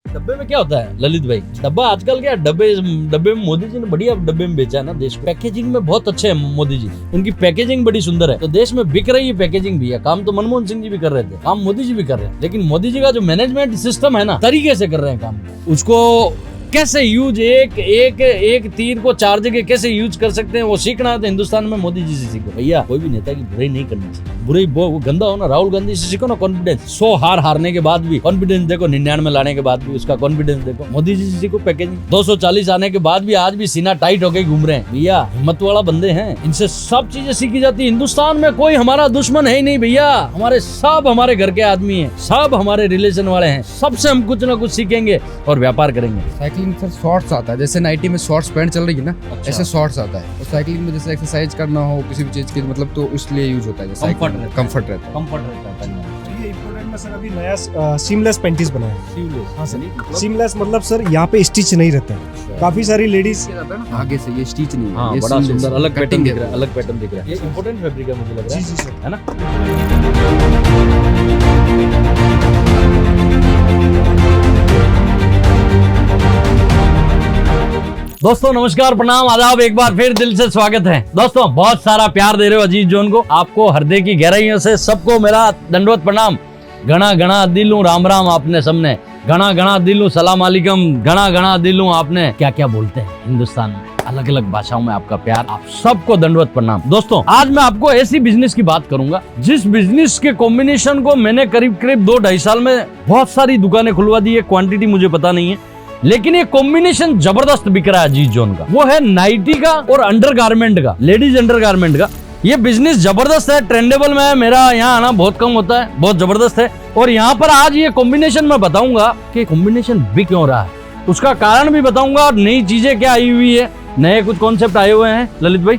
डब्बे में क्या होता है ललित भाई, डब्बा आजकल क्या डब्बे में मोदी जी ने बढ़िया डब्बे में बेचा है ना देश को। पैकेजिंग में बहुत अच्छे हैं मोदी जी, उनकी पैकेजिंग बड़ी सुंदर है, तो देश में बिक रही है पैकेजिंग भी है। काम तो मनमोहन सिंह जी भी कर रहे थे, काम मोदी जी भी कर रहे हैं, लेकिन मोदी जी का जो मैनेजमेंट सिस्टम है ना, तरीके से कर रहे हैं काम, उसको कैसे यूज एक तीर को 4 जगह कैसे यूज कर सकते हैं वो सीखना है तो हिंदुस्तान में मोदी जी से सीखो भैया। कोई भी नेता की बुराई नहीं करनी चाहिए, बुराई वो गंदा हो ना, राहुल गांधी से सीखो ना कॉन्फिडेंस। 100 हारने के बाद भी कॉन्फिडेंस देखो, 99 लाने के बाद भी उसका कॉन्फिडेंस देखो। मोदी जी से सीखो पैकेजिंग। 240 आने के बाद भी आज भी सीना टाइट होकर घूम रहे हैं भैया, हिम्मत वाला बंदे हैं, इनसे सब चीजें सीखी जाती है। हिंदुस्तान में कोई हमारा दुश्मन है ही नहीं भैया, हमारे सब हमारे घर के आदमी है, सब हमारे रिलेशन वाले हैं, सबसे हम कुछ ना कुछ सीखेंगे और व्यापार करेंगे। साइकिलिंग सर शॉर्ट्स आता है, जैसे नाइटी में शॉर्ट्स पैंट चल रही है ना, अच्छा। ऐसे शॉर्ट्स आता है। और साइकिलिंग में जैसे एक्सरसाइज करना हो किसी भी चीज की मतलब तो इसलिए यूज होता है। कंफर्ट रहता है। कंफर्ट रहता है। ये इंपोर्टेड में सर अभी नया सीमलेस पैंटीज बना है। सीमलेस, हाँ सर, सीमलेस मतलब सर यहाँ पे स्टिच नहीं रहता है। काफी सारी लेडीज आगे से ये स्टिच नहीं है, हाँ, ये बड़ा seamless सुंदर है, अलग पैटर्न cutting दिख है। रहा है, अलग पैटर्न दिख रहा है। ये इंपोर्टेंट फैब्रिक है मुझे लग रहा है। जी जी सर, है ना। दोस्तों नमस्कार, प्रणाम, आदाब, एक बार फिर दिल से स्वागत है। दोस्तों बहुत सारा प्यार दे रहे हो अजीज जोन को, आपको हृदय की गहराइयों से सबको मेरा दंडवत प्रणाम। घना घना दिलूं राम राम आपने सबने, घना घना दिलूं सलाम अलैकुम, घना घना दिलूं आपने। क्या क्या बोलते हैं हिंदुस्तान में, अलग अलग भाषाओं में आपका प्यार, आप सबको दंडवत प्रणाम। दोस्तों आज मैं आपको ऐसी बिजनेस की बात करूंगा जिस बिजनेस के कॉम्बिनेशन को मैंने करीब 2-2.5 साल में बहुत सारी दुकानें खुलवा दी है। क्वांटिटी मुझे पता नहीं है, लेकिन ये कॉम्बिनेशन जबरदस्त बिक रहा है अजीज जोन का। वो है नाइटी का और अंडरगारमेंट का, लेडीज अंडरगारमेंट का। ये बिजनेस जबरदस्त है, ट्रेंडेबल में है, मेरा यहाँ आना बहुत कम होता है, बहुत जबरदस्त है। और यहाँ पर आज ये कॉम्बिनेशन मैं बताऊंगा कि कॉम्बिनेशन बिक क्यों रहा है, उसका कारण भी बताऊंगा और नई चीजें क्या आई हुई है, नए कुछ कॉन्सेप्ट आए हुए हैं। ललित भाई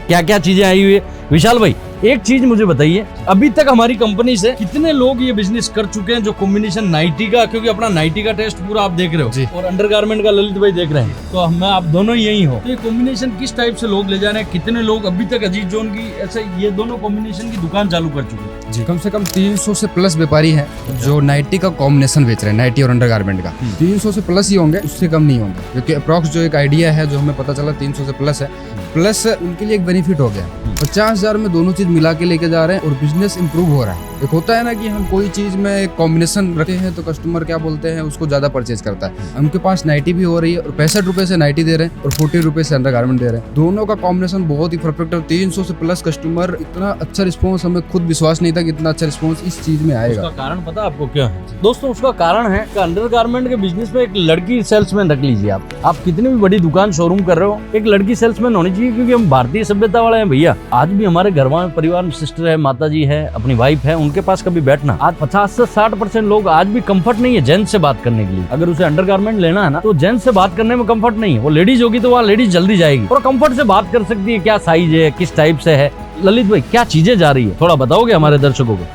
क्या क्या चीजें आई हुई है। विशाल भाई एक चीज मुझे बताइए, अभी तक हमारी कंपनी से कितने लोग ये बिजनेस कर चुके हैं जो कॉम्बिनेशन नाइटी का, क्योंकि अपना नाइटी का टेस्ट पूरा आप देख रहे हो जी। और अंडरगारमेंट का ललित भाई देख रहे हैं, तो मैं आप दोनों यही हो, तो ये कॉम्बिनेशन किस टाइप से लोग ले जा रहे हैं, कितने लोग अभी तक अजीज जोन की ऐसे ये दोनों कॉम्बिनेशन की दुकान चालू कर चुके हैं? जी, कम से कम 300 से प्लस व्यापारी हैं जो नाइटी का कॉम्बिनेशन बेच रहे हैं, नाइटी और अंडरगारमेंट का। 300 से प्लस ही होंगे, उससे कम नहीं होंगे, क्योंकि अप्रॉक्स जो एक आइडिया है जो हमें पता चला 300 से प्लस है। प्लस उनके लिए एक बेनिफिट हो गया, 50,000 में दोनों चीज मिला के लेके जा रहे हैं और बिजनेस इंप्रूव हो रहा है। एक होता है ना कि हम कोई चीज में कॉम्बिनेशन रखते हैं तो कस्टमर क्या बोलते हैं, उसको ज्यादा परचेज करता है। उनके पास नाइटी भी हो रही है और 65 रुपए से नाइटी दे रहे हैं और 40 रुपए से अंडरगारमेंट दे रहे हैं। दोनों का कॉम्बिनेशन बहुत ही परफेक्ट है। 300 से प्लस कस्टमर, इतना अच्छा रिस्पॉन्स, हमें खुद विश्वास नहीं था कि इतना अच्छा रिस्पॉन्स इस चीज में आएगा। उसका कारण पता आपको क्या है दोस्तों? उसका कारण है कि अंडरगारमेंट के बिजनेस में एक लड़की सेल्समैन रख लीजिए आप कितनी भी बड़ी दुकान शोरूम कर रहे हो, एक लड़की सेल्समैन होनी चाहिए, क्योंकि हम भारतीय सभ्यता वाले हैं भैया। आज भी हमारे घर में परिवार में सिस्टर है, माता जी है, अपनी वाइफ है, उनके पास कभी बैठना, आज 50 से 60% लोग आज भी कंफर्ट नहीं है जेंट्स से बात करने के लिए। अगर उसे अंडरगारमेंट लेना है ना तो जेंट्स से बात करने में कंफर्ट नहीं है। वो लेडीज होगी तो वहाँ लेडीज जल्दी जाएगी और कंफर्ट से बात कर सकती है, क्या साइज है, किस टाइप से है। ललित भाई क्या चीजें जा रही है, थोड़ा बताओगे हमारे दर्शकों को,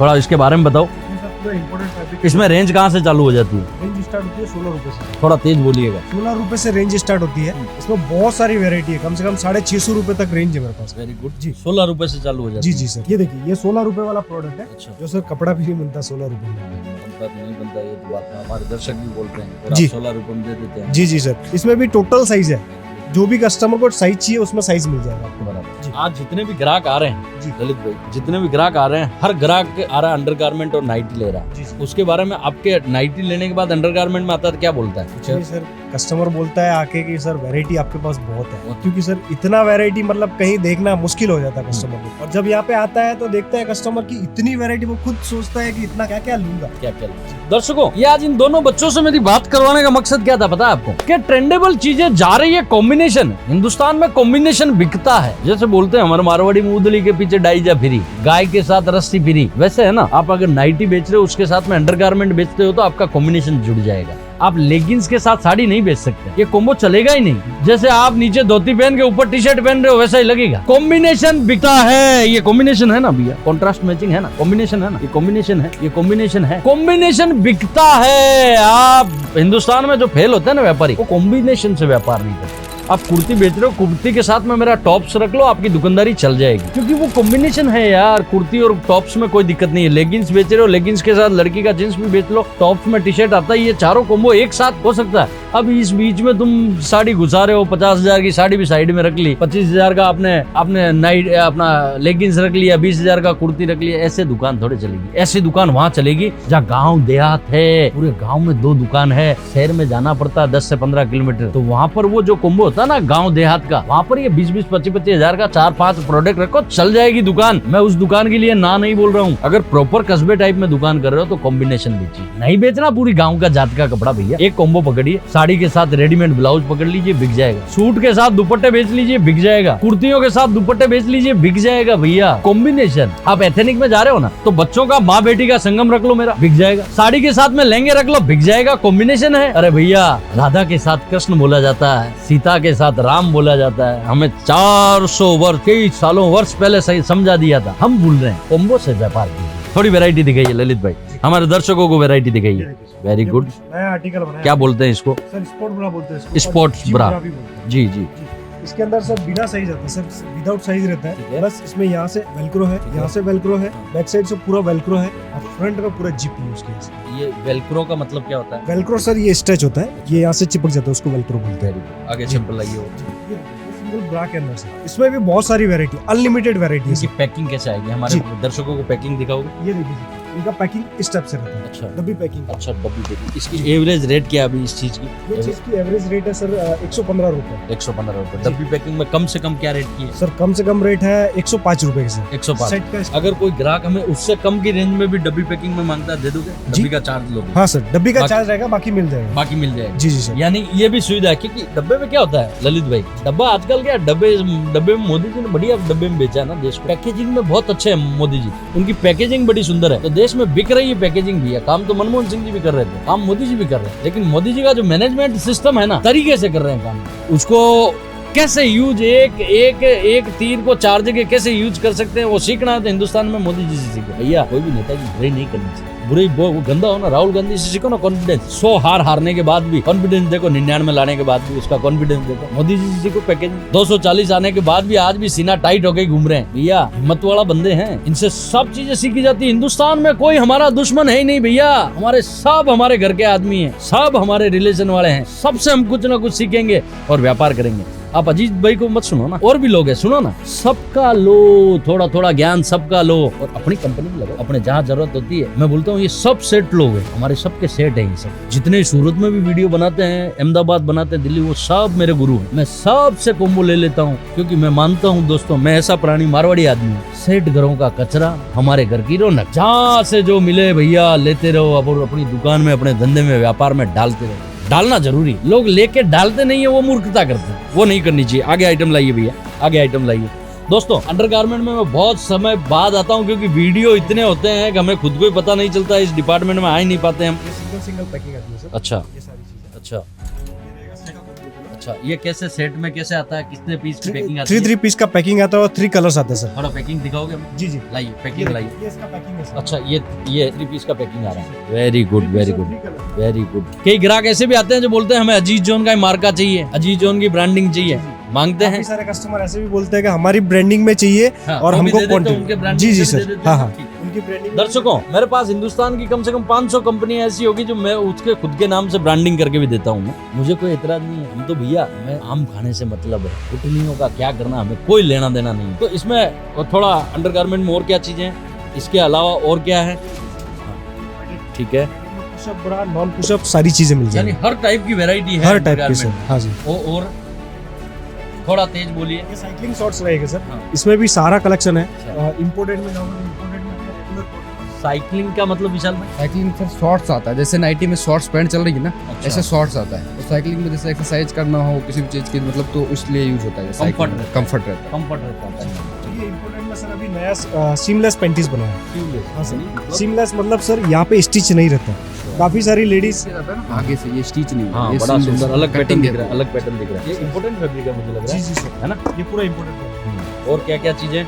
थोड़ा इसके बारे में बताओ। इसमें रेंज कहाँ से चालू हो जाती है? रेंज स्टार्ट होती है 16 रुपए से। थोड़ा तेज बोलिएगा। 16 रुपए से रेंज स्टार्ट होती है। इसमें बहुत सारी वेरायटी है, कम से कम 650 रुपए तक रेंज है मेरे पास। वेरी गुड जी। 16 रुपए से चालू हो जाती जी जी सर, ये देखिए, ये 16 रुपए वाला प्रोडक्ट है, अच्छा। जो सर कपड़ा भी नहीं मिलता 16 रुपए में। बनता नहीं बनता ये तो बात हमारे दर्शक भी बोलते हैं और जी। आप 16 रुपए में दे देते हैं। जी जी सर, इसमें भी टोटल साइज है, जो भी कस्टमर को साइज चाहिए उसमें साइज मिल जाएगा आपको। बराबर। आज जितने भी ग्राहक आ रहे हैं जी। ललित भाई, जितने भी ग्राहक आ रहे हैं, हर ग्राहक आ रहा है अंडरगारमेंट और नाइटी ले रहा है। जी सर। उसके बारे में आपके नाइटी लेने के बाद अंडरगारमेंट में आता है तो क्या बोलता है? जी सर, कस्टमर बोलता है आके कि सर वैरायटी आपके पास बहुत है, क्योंकि सर इतना वैरायटी मतलब कहीं देखना मुश्किल हो जाता है कस्टमर को। और जब यहाँ पे आता है तो देखता है कस्टमर की इतनी वैरायटी, वो खुद सोचता है कि इतना क्या क्या लूंगा। क्या क्या दर्शकों, ये आज इन दोनों बच्चों से मेरी बात करवाने का मकसद क्या था पता है आपको? कि ट्रेंडेबल चीजें जा रही है, कॉम्बिनेशन, हिंदुस्तान में कॉम्बिनेशन बिकता है। जैसे बोलते हैं हमारे मारवाड़ी में, उदली के पीछे डाई जा फिरी, गाय के साथ रस्सी फिरी, वैसे है ना। आप अगर नाइटी बेच रहे हो उसके साथ में अंडरगारमेंट बेचते हो तो आपका कॉम्बिनेशन जुड़ जाएगा। आप लेगिंग्स के साथ साड़ी नहीं बेच सकते, ये कॉम्बो चलेगा ही नहीं। जैसे आप नीचे धोती पहन के ऊपर टी शर्ट पहन रहे हो वैसा ही लगेगा। कॉम्बिनेशन बिकता है, ये कॉम्बिनेशन है ना भैया, कॉन्ट्रास्ट मैचिंग है ना, कॉम्बिनेशन है ना, ये कॉम्बिनेशन है, ये कॉम्बिनेशन है, कॉम्बिनेशन बिकता है। आप हिंदुस्तान में जो फेल होते हैं ना व्यापारी, वो कॉम्बिनेशन से व्यापार नहीं करते। आप कुर्ती बेच रहे हो, कुर्ती के साथ में मेरा टॉप्स रख लो, आपकी दुकानदारी चल जाएगी, क्योंकि वो कॉम्बिनेशन है यार। कुर्ती और टॉप्स में कोई दिक्कत नहीं है। लेगिंग्स बेच रहे हो, लेगिंग्स के साथ लड़की का जींस भी बेच लो, टॉप्स में टी शर्ट आता है, ये चारों कॉम्बो एक साथ हो सकता है। अब इस बीच में तुम साड़ी घुसा रहे हो, 50,000 की साड़ी भी साइड में रख ली, 25,000 का आपने नाइट अपना लेगिंग्स रख लिया, 20,000 का कुर्ती रख लिया, ऐसे दुकान थोड़ी चलेगी। ऐसी दुकान वहाँ चलेगी जहाँ गाँव देहात है, पूरे गाँव में 2 दुकान है, शहर में जाना पड़ता है 10 से 15 किलोमीटर, तो वहाँ पर वो जो कॉम्बो होता है ना गाँव देहात का, वहाँ पर ये 20-20, 25-25 हजार का 4-5 प्रोडक्ट रखो, चल जाएगी दुकान। मैं उस दुकान के लिए ना नहीं बोल रहा हूँ। अगर प्रॉपर कस्बे टाइप में दुकान कर रहे हो तो कॉम्बिनेशन बेचिए, नहीं बेचना पूरी गाँव का जात का कपड़ा भैया। एक कॉम्बो पकड़िए, साड़ी के साथ रेडीमेड ब्लाउज पकड़ लीजिए, बिक जाएगा। सूट के साथ दुपट्टे बेच लीजिए, बिक जाएगा। कुर्तियों के साथ दुपट्टे बेच लीजिए, बिक जाएगा भैया। कॉम्बिनेशन। आप एथेनिक में जा रहे हो ना, तो बच्चों का माँ बेटी का संगम रख लो, मेरा बिक जाएगा। साड़ी के साथ में लहंगे रख लो, बिक जाएगा। कॉम्बिनेशन है। अरे भैया, राधा के साथ कृष्ण बोला जाता है, सीता के साथ राम बोला जाता है, हमें 400 वर्ष, 23 सालों वर्ष पहले सही समझा दिया था। हम भूल रहे हैं। कॉम्बो से व्यापार कीजिए। थोड़ी वैरायटी दिखाइए ललित भाई, हमारे दर्शकों को वैरायटी दिखाइए। Very good. नया आर्टिकल बनाया। क्या बोलते हैं इसको? सर स्पोर्ट ब्रा बोलते हैं इसको। Sports bra. जी जी। इसके अंदर सर बिना साइज आता है, सर विदाउट साइज रहता ठीक है। है। बस इसमें यहाँ से वेलक्रो है, यहाँ से वेलक्रो है, बैक साइड से पूरा वेलक्रो है, और फ्रंट में पूरा जिप यूज किया है। ये वेलक्रो का मतलब क्या होता है? वेलक्रो सर ये स्ट्रेच होता है, ये यहाँ से चिपक जाता है, उसको वेलक्रो बोलते हैं। आगे सिंपल लगी हो। ये सिंगल ब्रा के अंदर से इसमें भी बहुत सारी वैरायटी, अनलिमिटेड वैरायटी है इसकी सर। पैकिंग कैसे आएगी? हमारे जी। दर्शकों को पैकिंग दिखाओगे? ये देखिए इनका पैकिंग इस टाइप से रहता है। अच्छा। डब्बी पैकिंग। अच्छा, डब्बी पैकिंग। इसकी एवरेज रेट क्या है अभी इस चीज की? ये चीज की एवरेज रेट है सर 115 रुपए। 115 रुपए। डब्बी पैकिंग में कम से कम क्या रेट की है? सर कम से कम रेट है 105 रुपए की सर। 105। सेट का। अगर कोई ग्राहक हमें उससे कम की रेंज में भी डब्बी पैकिंग में मांगता है, दे दोगे? डब्बी का चार्ज लोगे? हाँ सर, डब्बी का बाकी- चार्ज रहेगा, बाकी मिल जाएगा। बाकी मिल जाएगा। जी जी सर। यानी ये भी सुविधा है, क्योंकि डब्बे में क्या होता है ललित भाई, डब्बा आजकल क्या डब्बे में मोदी जी ने बढ़िया डब्बे में बेचा है ना देश को। पैकेजिंग में बहुत अच्छे हैं मोदी जी, उनकी पैकेजिंग बड़ी सुंदर है, तो देश में बिक रही है पैकेजिंग भी है। काम तो मनमोहन सिंह जी भी कर रहे थे, काम मोदी जी भी कर रहे हैं, लेकिन मोदी जी का जो मैनेजमेंट सिस्टम है ना, तरीके से कर रहे हैं काम। उसको कैसे यूज एक तीर को 4 जगह कैसे यूज कर सकते हैं, वो सीखना है तो हिंदुस्तान में मोदी जी से सीखो भैया। कोई भी नेता की बुराई नहीं करनी चाहिए, बुराई वो गंदा हो ना, राहुल गांधी से सीखो ना कॉन्फिडेंस। 100 हारने के बाद भी कॉन्फिडेंस देखो, 99 लाने के बाद भी उसका कॉन्फिडेंस देखो। मोदी जी से सीखो पैकेजिंग। 240 आने के बाद भी आज भी सीना टाइट होकर घूम रहे हैं भैया, हिम्मत वाला बंदे हैं, इनसे सब चीजें सीखी जाती है। हिंदुस्तान में कोई हमारा दुश्मन है ही नहीं भैया, हमारे सब हमारे घर के आदमी हैं, सब हमारे रिलेशन वाले हैं, सबसे हम कुछ ना कुछ सीखेंगे और व्यापार करेंगे। आप अजीत भाई को मत सुनो ना, और भी लोग हैं, सुनो ना, सबका लो, थोड़ा थोड़ा ज्ञान सबका लो और अपनी कंपनी में लगाओ, अपने जहाँ जरूरत होती है। मैं बोलता हूँ ये सब सेट लोग हैं, हमारे सबके सेट है ये सब। जितने सूरत में भी वीडियो बनाते हैं, अहमदाबाद बनाते हैं, दिल्ली, वो सब मेरे गुरु हैं। मैं सबसे कॉम्बो ले लेता हूँ, क्योंकि मैं मानता हूँ दोस्तों, मैं ऐसा प्राणी मारवाड़ी आदमी हूँ। सेठ घरों का कचरा, हमारे घर की रौनक। जहाँ से जो मिले भैया लेते रहो, अब अपनी दुकान में, अपने धंधे में, व्यापार में डालते रहो। डालना जरूरी, लोग लेके डालते नहीं है, वो मूर्खता करते हैं, वो नहीं करनी चाहिए। आगे आइटम लाइए भैया, आगे आइटम लाइए। दोस्तों, अंडरगारमेंट में मैं बहुत समय बाद आता हूँ, क्योंकि वीडियो इतने होते हैं कि हमें खुद को ही पता नहीं चलता, इस डिपार्टमेंट में आ ही नहीं पाते हम। ये सिंगल पैकिंग आती है सर। अच्छा ये सारी चीजें। अच्छा अच्छा, ये कैसे सेट में कैसे आता है, कितने पीस की पैकिंग आती है? 3 पीस का पैकिंग आता है और 3 कलर्स आते हैं सर। थोड़ा पैकिंग दिखाओगे हमें? जी जी। लाइए पैकिंग लाइए। ये इसका पैकिंग है सर। अच्छा, ये 3 पीस का पैकिंग आ रहा है। Very good, very good, 3 colour. Very good. कई ग्राहक ऐसे भी आते हैं जो बोलते हैं हमें अजीत जोन का ही मार्का चाहिए, अजीत जोन की ब्रांडिंग चाहिए, मांगते हैं। काफी सारे कस्टमर ऐसे भी बोलते हैं कि हमारी ब्रांडिंग में चाहिए हाँ, और वो भी हमको दे देते हैं, क्वांटिटी। उनके branding जी जी से भी सर। दे देते हाँ हैं, हाँ, ठीक। उनकी ब्रांडिंग। दर्शकों, मेरे पास हिंदुस्तान की कम से कम 500 कंपनियां ऐसी होगी जो मैं उसके खुद के नाम से ब्रांडिंग करके भी देता हूँ। मुझे कोई एतराज नहीं है, हम तो भैया, हमें आम खाने से मतलब है, कुटनियों का क्या करना हमें कोई लेना देना नहीं। तो इसमें थोड़ा अंडरगारमेंट में और क्या चीजें हैं, इसके अलावा और क्या है? ठीक है, पुशअप ब्रा, नॉन पुशअप सारी चीजें मिल यानी जाएंगी। हर टाइप की वैरायटी है हर टाइप की सर। undergarment में। हाँ जी। और थोड़ा तेज बोलिए। ये साइक्लिंग शॉर्ट्स रहेगा सर। हाँ। इसमें भी सारा कलेक्शन है। अच्छा। इंपोर्टेड में जाओगे तो इंपोर्टेड में रेगुलर साइकिलिंग का मतलब विशाल भाई? साइकिलिंग सर शॉर्ट्स आता है, जैसे नाइटी में शॉर्ट्स पैंट चल रही है ना, अच्छा। ऐसे शॉर्ट्स आता है। तो साइकिलिंग में जैसे एक्सरसाइज करना हो किसी भी चीज की, मतलब तो उसलिए यूज होता है। Comfort रहता है। कंफर्ट रहता है। कंफर्ट रहता है। ये इंपोर्टेड में सर अभी नया सीमलेस पैंटीज बना है। Seamless। हाँ सर। मतलब? सीमलेस मतलब सर यहाँ पे स्टिच नहीं रहता। काफी सारी लेडीज। आगे से ये स्टिच नहीं है, हाँ, ये बड़ा seamless सुंदर अलग पैटर्न cutting दिख है। रहा है, अलग पैटर्न दिख रहा है। ये इंपोर्टेंट फैब्रिक है मुझे लग रहा जी है, जी सर। है ना? ये पूरा इंपोर्टेड और क्या क्या चीजें?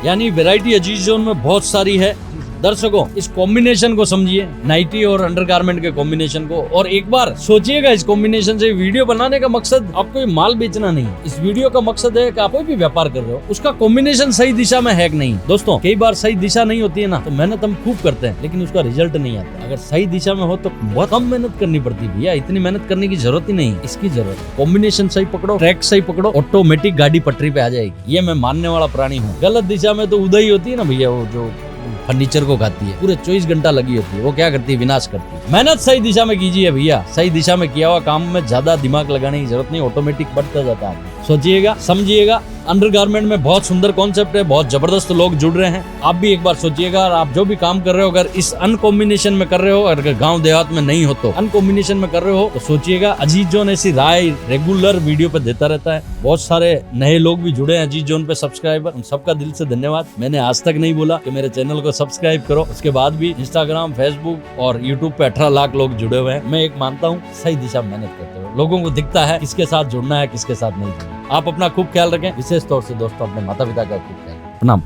यानी वैरायटी अजीज जोन में बहुत सारी है। दर्शकों इस कॉम्बिनेशन को समझिए, नाइटी और अंडरगारमेंट के कॉम्बिनेशन को, और एक बार सोचिएगा इस कॉम्बिनेशन से। वीडियो बनाने का मकसद आपको ये माल बेचना नहीं है, इस वीडियो का मकसद है कि आप कोई भी व्यापार कर रहे हो उसका कॉम्बिनेशन सही दिशा में है कि नहीं। दोस्तों कई बार सही दिशा नहीं होती है ना, तो मेहनत हम खूब करते हैं लेकिन उसका रिजल्ट नहीं आता। अगर सही दिशा में हो तो बहुत कम मेहनत करनी पड़ती है भैया, इतनी मेहनत करने की जरूरत ही नहीं, इसकी जरूरत है कॉम्बिनेशन सही पकड़ो, ट्रैक सही पकड़ो, ऑटोमेटिक गाड़ी पटरी पे आ जाएगी। ये मैं मानने वाला प्राणी हूँ। गलत दिशा में तो उदय होती है ना भैया, वो जो फर्नीचर को खाती है, पूरे 24 घंटा लगी होती है, वो क्या करती है, विनाश करती है। मेहनत सही दिशा में कीजिए भैया, सही दिशा में किया हुआ काम में ज्यादा दिमाग लगाने की जरूरत नहीं, ऑटोमेटिक बढ़ता जाता है। सोचिएगा, समझिएगा, अंडरगारमेंट में बहुत सुंदर कॉन्सेप्ट है, बहुत जबरदस्त लोग जुड़ रहे हैं। आप भी एक बार सोचिएगा, आप जो भी काम कर रहे हो अगर इस अनकॉम्बिनेशन में कर रहे हो, अगर गांव देहात में नहीं हो तो अनकॉम्बिनेशन में कर रहे हो, तो सोचिएगा। अजीत जोन ऐसी राय रेगुलर वीडियो पे देता रहता है, बहुत सारे नए लोग भी जुड़े हैं अजीत जोन पे सब्सक्राइबर, उन सबका दिल से धन्यवाद। मैंने आज तक नहीं बोला कि मेरे चैनल को सब्सक्राइब करो, उसके बाद भी इंस्टाग्राम, फेसबुक और यूट्यूब पे 18 लाख लोग जुड़े हुए हैं। मैं एक मानता हूँ सही दिशा में मेहनत करते हो, लोगों को दिखता है किसके साथ जुड़ना है किसके साथ नहीं जुड़ना। आप अपना खूब ख्याल रखें, विशेष तौर से दोस्तों अपने माता पिता का खूब ख्याल रखें। प्रणाम।